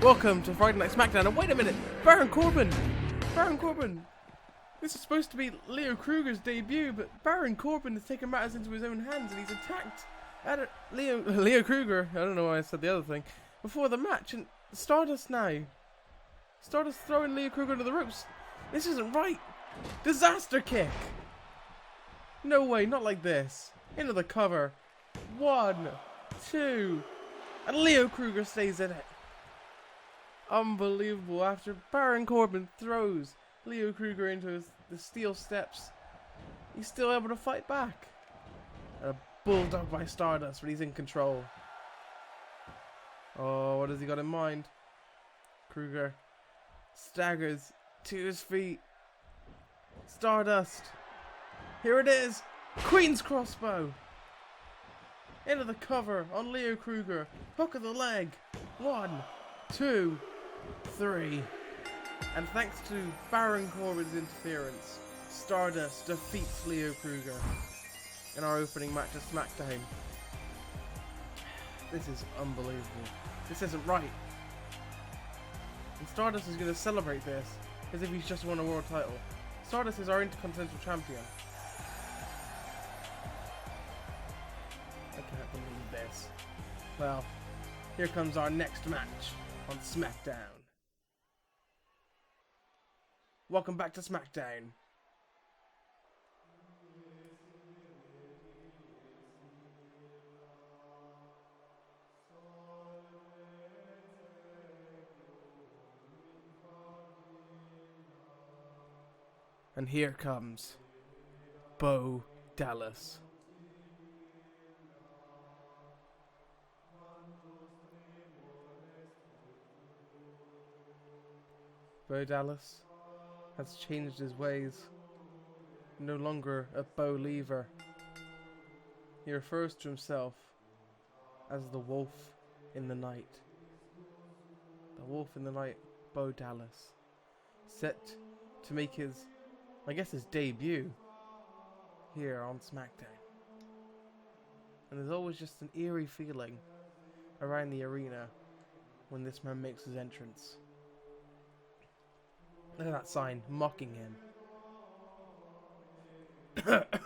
Welcome to Friday Night Smackdown. And wait a minute, Baron Corbin! Baron Corbin! This is supposed to be Leo Kruger's debut, but Baron Corbin has taken matters into his own hands and he's attacked Leo Kruger. I don't know why I said the other thing. Before the match, and Stardust now. Stardust throwing Leo Kruger to the ropes. This isn't right. Disaster kick. No way, not like this. Into the cover. 1, 2, and Leo Kruger stays in it. Unbelievable. After Baron Corbin throws Leo Kruger into the steel steps, he's still able to fight back. And a bulldog by Stardust, but he's in control. Oh, what has he got in mind? Kruger staggers to his feet. Stardust. Here it is. Queen's crossbow. Into the cover on Leo Kruger. Hook of the leg. 1, 2, 3. And thanks to Baron Corbin's interference, Stardust defeats Leo Kruger in our opening match of Smackdown. This is unbelievable. This isn't right. And Stardust is going to celebrate this as if he's just won a world title. Stardust is our Intercontinental Champion. I can't believe this. Well, here comes our next match on Smackdown. Welcome back to Smackdown. And here comes Bo Dallas. Bo Dallas has changed his ways. No longer a Bo Lever. He refers to himself as the Wolf in the Night. The Wolf in the Night, Bo Dallas. Set to make his, I guess, his debut here on SmackDown. And there's always just an eerie feeling around the arena when this man makes his entrance. Look at that sign, mocking him.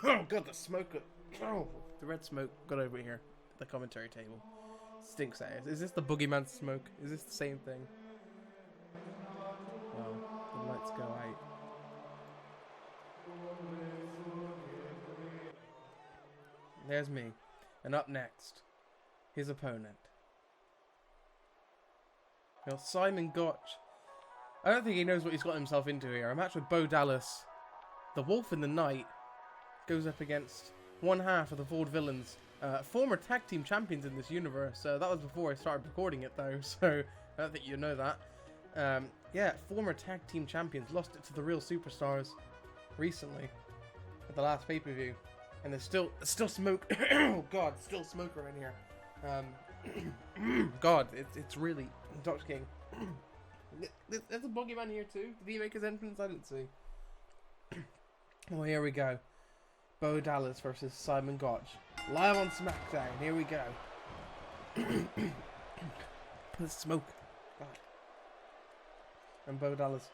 Oh god, the smoke. Oh, the red smoke got over here at the commentary table. Stinks out. Is this the boogeyman smoke? Is this the same thing? Well, the lights go out. There's me. And up next, his opponent. Well, Simon Gotch. I don't think he knows what he's got himself into here. A match with Bo Dallas, the Wolf in the Night, goes up against one half of the Vaudevillains, former tag team champions in this universe. That was before I started recording it though, so I don't think you know that. Yeah, former tag team champions, lost it to the Real Superstars recently at the last pay-per-view. And there's still smoke. Oh god, still smoke around here. God, it's really Dr. King. There's a boogeyman here too. Did he make his entrance? I didn't see. Well, here we go. Bo Dallas versus Simon Gotch. Live on SmackDown. Here we go. The smoke. God. And Bo Dallas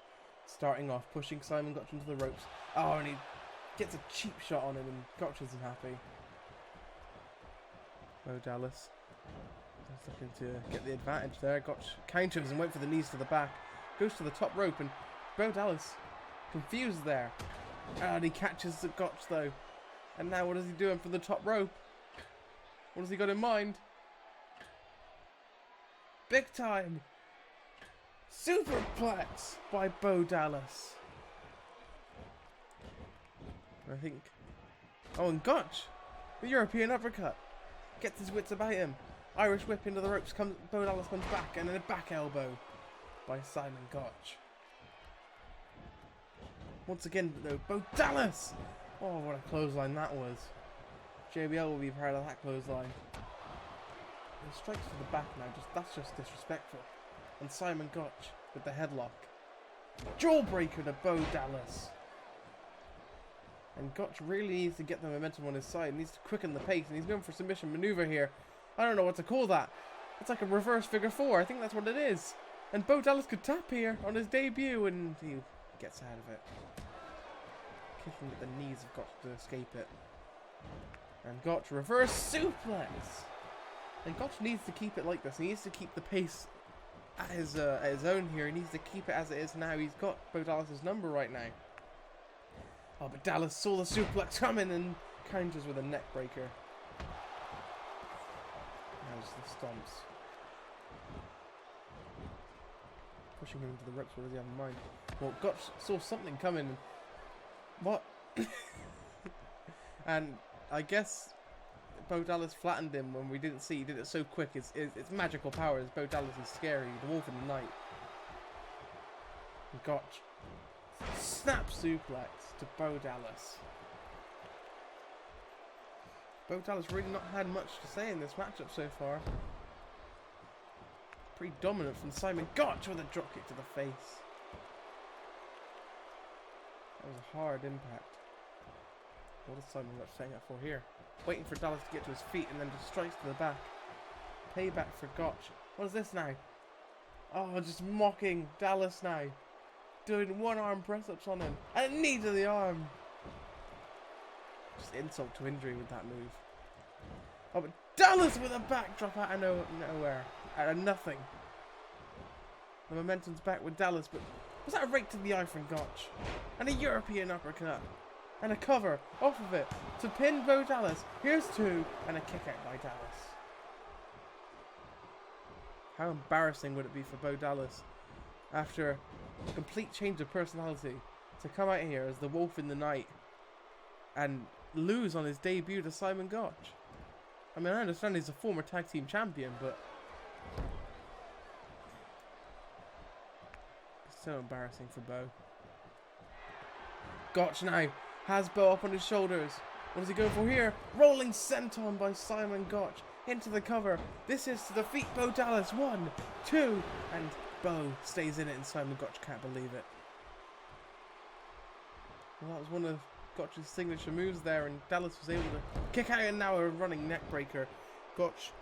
starting off, pushing Simon Gotch into the ropes. Oh, and he gets a cheap shot on him and Gotch isn't happy. Bo Dallas looking to get the advantage there. Gotch counters and went for the knees to the back. Goes to the top rope and Bo Dallas confused there. And he catches the Gotch though. And now what is he doing for the top rope? What has he got in mind? Big time! Superplex by Bo Dallas. I think. Oh, and Gotch, the European uppercut, gets his wits about him. Irish whip into the ropes. Bo Dallas comes back, and then a back elbow by Simon Gotch. Once again, though, Bo Dallas. Oh, what a clothesline that was. JBL will be proud of that clothesline. He strikes to the back now. That's just disrespectful. And Simon Gotch with the headlock. Jawbreaker to Bo Dallas. And Gotch really needs to get the momentum on his side. He needs to quicken the pace. And he's going for submission maneuver here. I don't know what to call that. It's like a reverse figure four. I think that's what it is. And Bo Dallas could tap here on his debut, and he gets out of it. Kicking at the knees of Gotch to escape it. And Gotch reverse suplex! And Gotch needs to keep it like this. He needs to keep the pace at his own here. He needs to keep it as it is now. He's got Bo Dallas' number right now. Oh, but Dallas saw the suplex coming and counters with a neck breaker. There's the stomps. Pushing him into the ropes. What does he have in mind? Well, Gotch saw something coming. What? And I guess Bo Dallas flattened him when we didn't see. He did it so quick. It's magical powers. Bo Dallas is scary. The Wolf in the Night. And Gotch. Snap suplex to Bo Dallas. Bo Dallas really not had much to say in this matchup so far. Pretty dominant from Simon Gotch with a dropkick to the face. That was a hard impact. What is Simon Gotch setting up for here? Waiting for Dallas to get to his feet and then just strikes to the back. Payback for Gotch. What is this now? Oh, just mocking Dallas now. Doing one arm press ups on him. And a knee to the arm. Just insult to injury with that move. Oh, but Dallas with a backdrop out of nowhere. Out of nothing. The momentum's back with Dallas, but was that a rake to the eye from Gotch? And a European uppercut. And a cover off of it to pin Bo Dallas. Here's two. And a kick out by Dallas. How embarrassing would it be for Bo Dallas after a complete change of personality to come out here as the Wolf in the Night and lose on his debut to Simon Gotch? I mean, I understand he's a former tag team champion, but it's so embarrassing for Bo. Gotch now has Bo up on his shoulders. What does he go for here? Rolling senton by Simon Gotch into the cover. This is to defeat Bo Dallas. 1, 2, and Bo stays in it, and Simon Gotch can't believe it. Well, that was one of Gotch's signature moves there, and Dallas was able to kick out, and now a running neck breaker. Gotch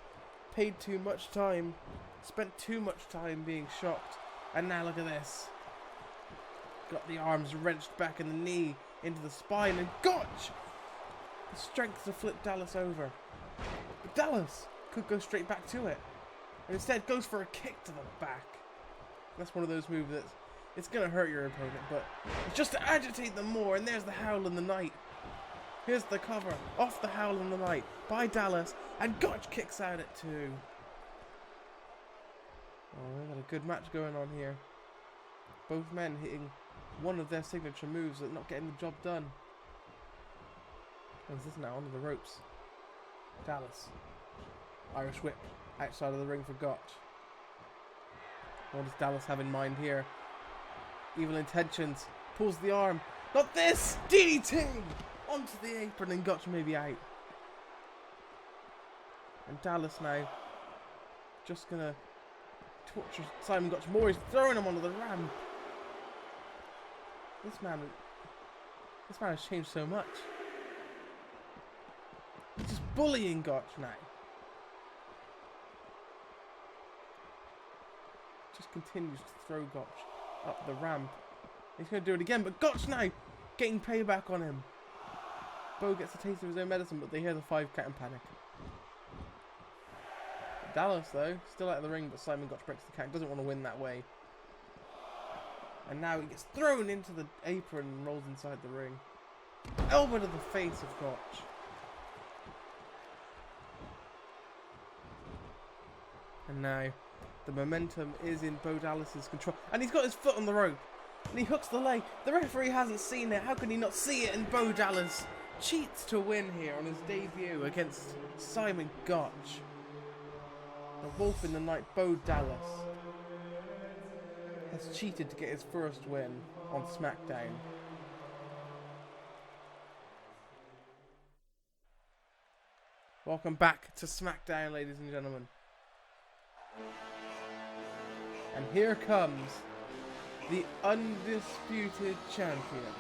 paid too much time, spent too much time being shocked, and now look at this. Got the arms wrenched back and the knee into the spine, and Gotch! The strength to flip Dallas over. But Dallas could go straight back to it, and instead goes for a kick to the back. That's one of those moves that's it's going to hurt your opponent, but it's just to agitate them more, and there's the Howl in the Night. Here's the cover off the Howl in the Night by Dallas, and Gotch kicks out at 2. Oh, we've got a good match going on here. Both men hitting one of their signature moves but not getting the job done. What's this now? Onto the ropes. Dallas. Irish whip outside of the ring for Gotch. What does Dallas have in mind here? Evil intentions. Pulls the arm. Not this! DDT! Onto the apron, and Gotch may be out. And Dallas now just gonna torture Simon Gotch more. He's throwing him onto the ramp. This man has changed so much. He's just bullying Gotch now. Just continues to throw Gotch up the ramp. He's going to do it again, but Gotch now getting payback on him. Bo gets a taste of his own medicine, but they hear the 5 count and panic. Dallas, though, still out of the ring, but Simon Gotch breaks the count. Doesn't want to win that way. And now he gets thrown into the apron and rolls inside the ring. Elbow to the face of Gotch. And now the momentum is in Bo Dallas's control. And he's got his foot on the rope. And he hooks the leg. The referee hasn't seen it. How can he not see it? And Bo Dallas cheats to win here on his debut against Simon Gotch. The Wolf in the Night, Bo Dallas, has cheated to get his first win on Smackdown. Welcome back to Smackdown, ladies and gentlemen. And here comes the undisputed champion.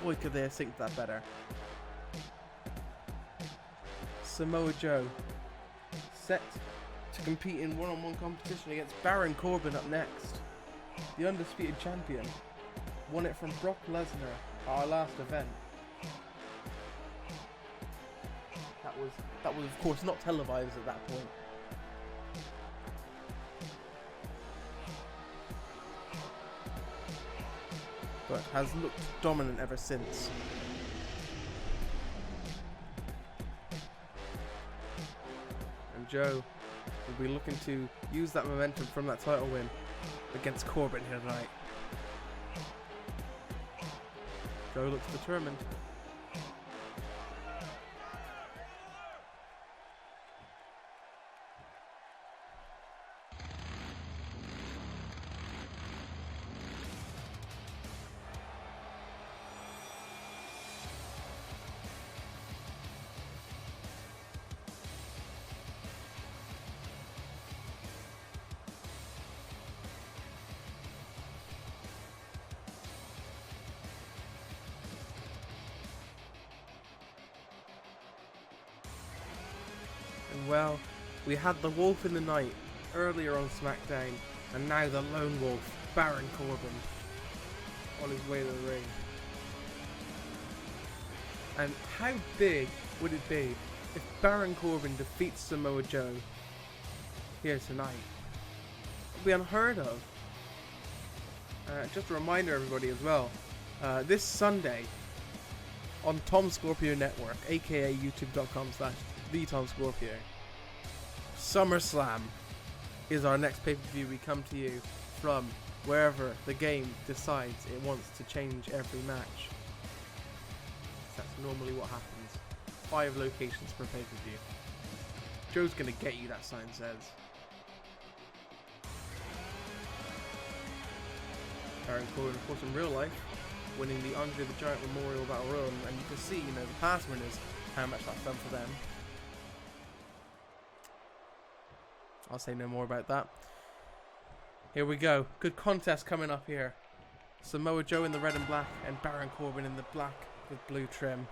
Boy, could they have synced that better. Samoa Joe, set to compete in one-on-one competition against Baron Corbin up next. The undisputed champion won it from Brock Lesnar at our last event. That was of course not televised at that point. But has looked dominant ever since. And Joe will be looking to use that momentum from that title win against Corbin here tonight. Joe looks determined. Well, we had the Wolf in the Night earlier on Smackdown, and now the Lone Wolf, Baron Corbin, on his way to the ring. And how big would it be if Baron Corbin defeats Samoa Joe here tonight? It would be unheard of. Just a reminder, everybody, as well, this Sunday on Tom Scorpio Network, aka youtube.com/TheTomScorpio, SummerSlam is our next pay-per-view. We come to you from wherever the game decides it wants to change every match. That's normally what happens. 5 locations per pay-per-view. Joe's gonna get you, that sign says. Baron Corbin, of course, in real life, winning the Andre the Giant Memorial Battle Royal, and you can see, the past winners, how much that's done for them. I'll say no more about that. Here we go. Good contest coming up here. Samoa Joe in the red and black, and Baron Corbin in the black with blue trim.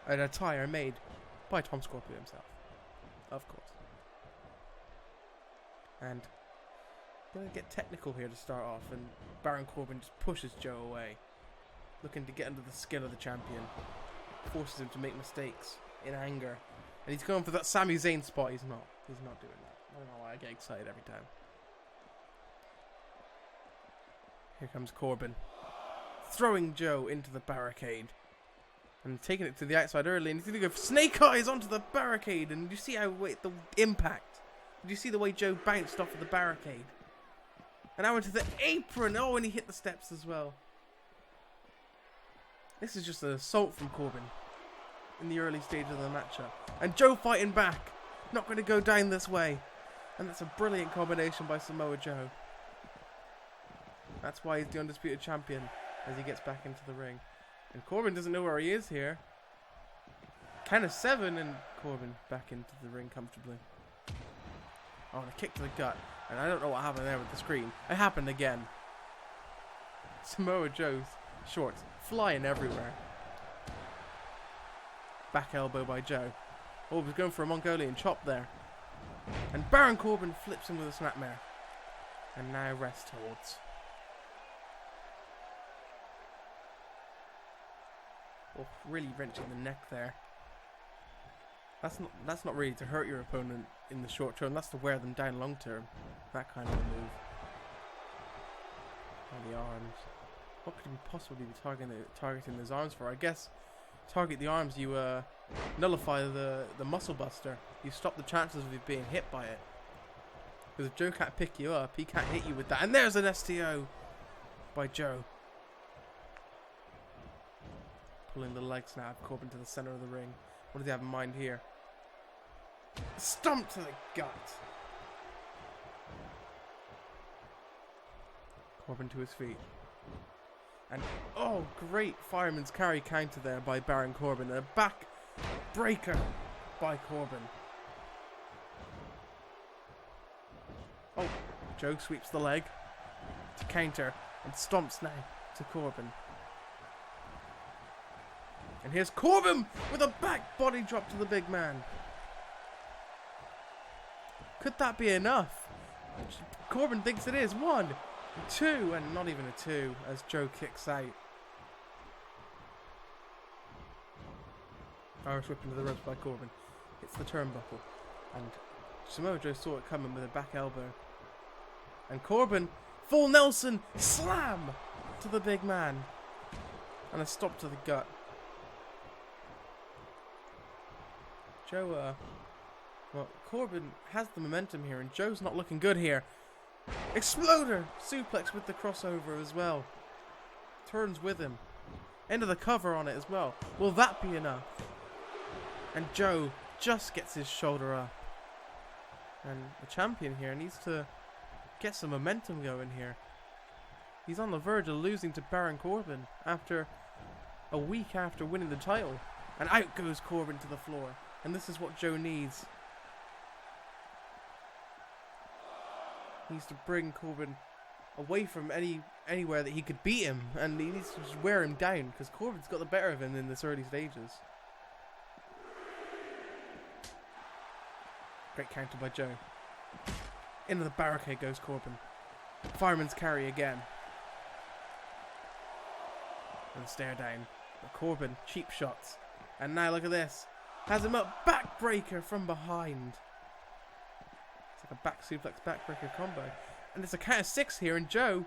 An attire made by Tom Scorpio himself, of course. And gonna get technical here to start off, and Baron Corbin just pushes Joe away, looking to get under the skin of the champion. Forces him to make mistakes in anger, and he's going for that Sami Zayn spot. He's not doing that. I don't know why I get excited every time. Here comes Corbin, throwing Joe into the barricade and taking it to the outside early, and he's going to go for snake eyes onto the barricade. And you see how the impact? Did you see the way Joe bounced off of the barricade? And now into the apron. Oh, and he hit the steps as well. This is just an assault from Corbin in the early stage of the matchup. And Joe fighting back. Not going to go down this way. And that's a brilliant combination by Samoa Joe. That's why he's the undisputed champion as he gets back into the ring. And Corbin doesn't know where he is here. Count of 7, and Corbin back into the ring comfortably. Oh, and a kick to the gut. And I don't know what happened there with the screen. It happened again. Samoa Joe's shorts flying everywhere. Back elbow by Joe. Oh, he's going for a Mongolian chop there. And Baron Corbin flips him with a snapmare. And now rest holds. Oh, really wrenching the neck there. That's not really to hurt your opponent in the short term. That's to wear them down long term. That kind of a move. And the arms. What could he possibly be targeting those arms for? I guess target the arms, you nullify the muscle buster. You stop the chances of you being hit by it. Because if Joe can't pick you up, he can't hit you with that. And there's an STO by Joe. Pulling the legs now of Corbin to the center of the ring. What does he have in mind here? Stomp to the gut. Corbin to his feet. And, oh, great fireman's carry counter there by Baron Corbin. A back breaker by Corbin. Oh, Joe sweeps the leg to counter and stomps now to Corbin. And here's Corbin with a back body drop to the big man. Could that be enough? Corbin thinks it is. 1, 2, and not even a 2 as Joe kicks out. Irish whip into the ropes by Corbin. It's the turnbuckle. And Samoa Joe saw it coming with a back elbow. And Corbin, full Nelson, slam to the big man. And a stop to the gut. Joe, well, Corbin has the momentum here, and Joe's not looking good here. Exploder! Suplex with the crossover as well. Turns with him. End of the cover on it as well. Will that be enough? And Joe just gets his shoulder up. And the champion here needs to get some momentum going here. He's on the verge of losing to Baron Corbin after a week after winning the title. And out goes Corbin to the floor. And this is what Joe needs. He needs to bring Corbin away from anywhere that he could beat him. And he needs to just wear him down, because Corbin's got the better of him in this early stages. Great counter by Joe. Into the barricade goes Corbin. Fireman's carry again. And stare down. But Corbin, cheap shots. And now look at this. Has him up, backbreaker from behind. It's like a back suplex, backbreaker combo. And it's a count of 6 here, and Joe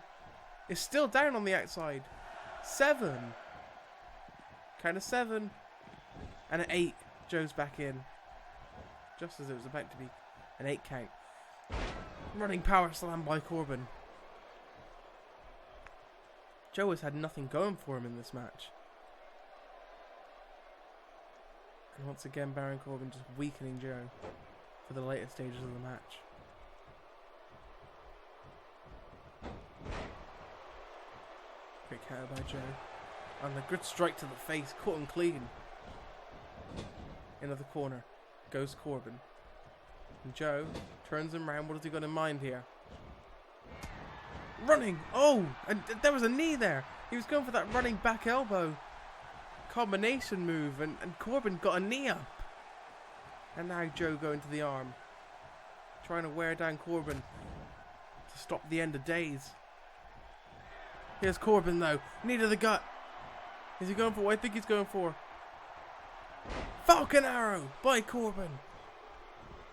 is still down on the outside. 7. Count of 7. And an 8. Joe's back in. Just as it was about to be an 8 count. Running power slam by Corbin. Joe has had nothing going for him in this match. And once again, Baron Corbin just weakening Joe for the later stages of the match. Great counter by Joe. And a good strike to the face, caught him clean. Into the corner goes Corbin. And Joe turns him round. What has he got in mind here? Running! Oh! And there was a knee there. He was going for that running back elbow combination move, and Corbin got a knee up. And now Joe going to the arm. Trying to wear down Corbin to stop the end of days. Here's Corbin though. Knee to the gut. Is he going for what I think he's going for? Falcon Arrow by Corbin.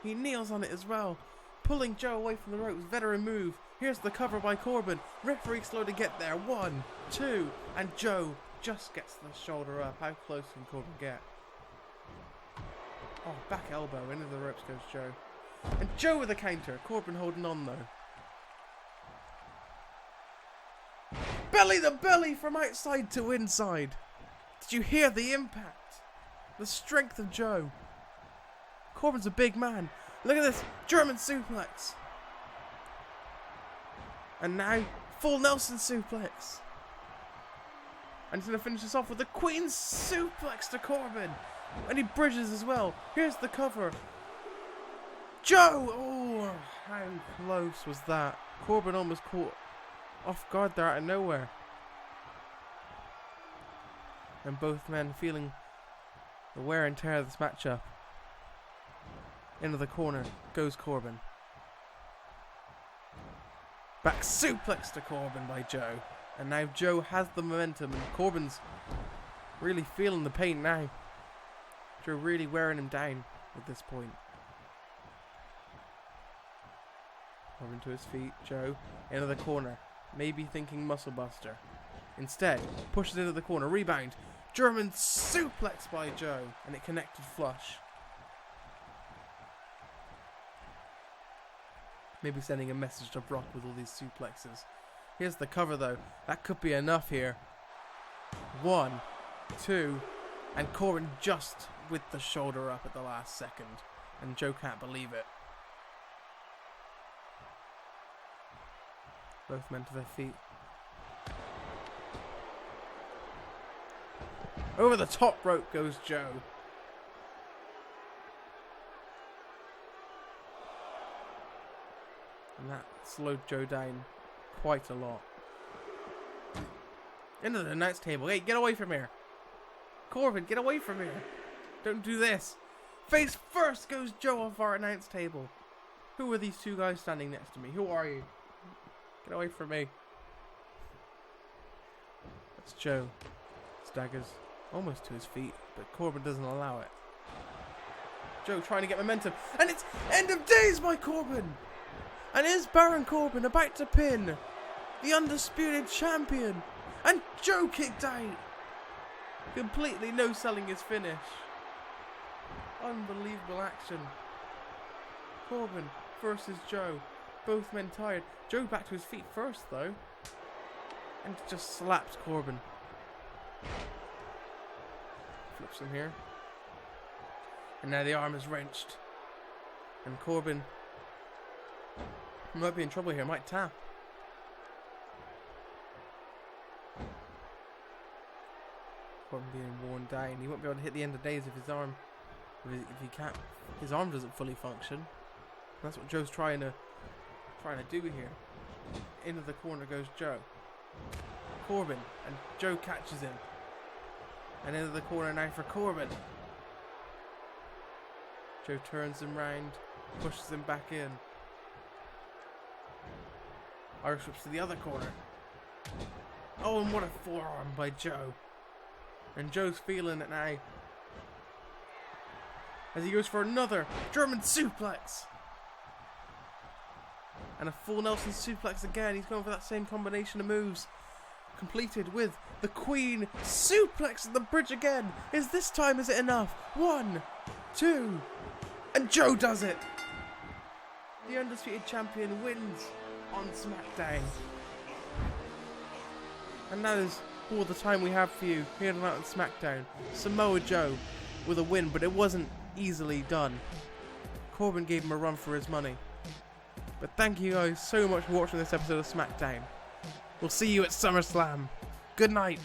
He kneels on it as well. Pulling Joe away from the ropes. Veteran move. Here's the cover by Corbin. Referee slow to get there. 1, 2. And Joe just gets the shoulder up. How close can Corbin get? Oh, back elbow. Into the ropes goes Joe. And Joe with a counter. Corbin holding on though. Belly to belly from outside to inside. Did you hear the impact? The strength of Joe. Corbin's a big man. Look at this. German suplex. And now, full Nelson suplex. And he's going to finish this off with a Queen's suplex to Corbin. And he bridges as well. Here's the cover. Joe! Oh, how close was that? Corbin almost caught off guard there out of nowhere. And both men feeling the wear and tear of this matchup. Into the corner goes Corbin. Back suplex to Corbin by Joe. And now Joe has the momentum, and Corbin's really feeling the pain now. Joe really wearing him down at this point. Corbin to his feet. Joe into the corner. Maybe thinking muscle buster. Instead, pushes into the corner. Rebound. German suplex by Joe. And it connected flush. Maybe sending a message to Brock with all these suplexes. Here's the cover though. That could be enough here. 1, 2. And Corbin just with the shoulder up at the last second. And Joe can't believe it. Both men to their feet. Over the top rope goes Joe. And that slowed Joe down quite a lot. Into the announce table. Hey, get away from here. Corbin, get away from here. Don't do this. Face first goes Joe off our announce table. Who are these two guys standing next to me? Who are you? Get away from me. That's Joe. Staggers almost to his feet, but Corbin doesn't allow it. Joe trying to get momentum, and it's end of days by Corbin. And is Baron Corbin about to pin the undisputed champion? And Joe kicked out. Completely no-selling his finish. Unbelievable action. Corbin versus Joe. Both men tired. Joe back to his feet first though. And just slaps Corbin. Flips him here. And now the arm is wrenched. And Corbin might be in trouble here. Might tap. Corbin being worn down. He won't be able to hit the end of days if his arm, if he can't, his arm doesn't fully function. That's what Joe's trying to do here. Into the corner goes Joe. Corbin, and Joe catches him. And into the corner now for Corbin. Joe turns him round, pushes him back in. Irish whips to the other corner. Oh, and what a forearm by Joe. And Joe's feeling it now. As he goes for another German suplex. And a full Nelson suplex again. He's going for that same combination of moves. Completed with the Queen suplex at the bridge again. Is it enough? 1, 2, and Joe does it. The undisputed champion wins on Smackdown. And that is all the time we have for you here tonight on Smackdown. Samoa Joe with a win, but it wasn't easily done. Corbin gave him a run for his money. But thank you guys so much for watching this episode of Smackdown. We'll see you at SummerSlam. Good night.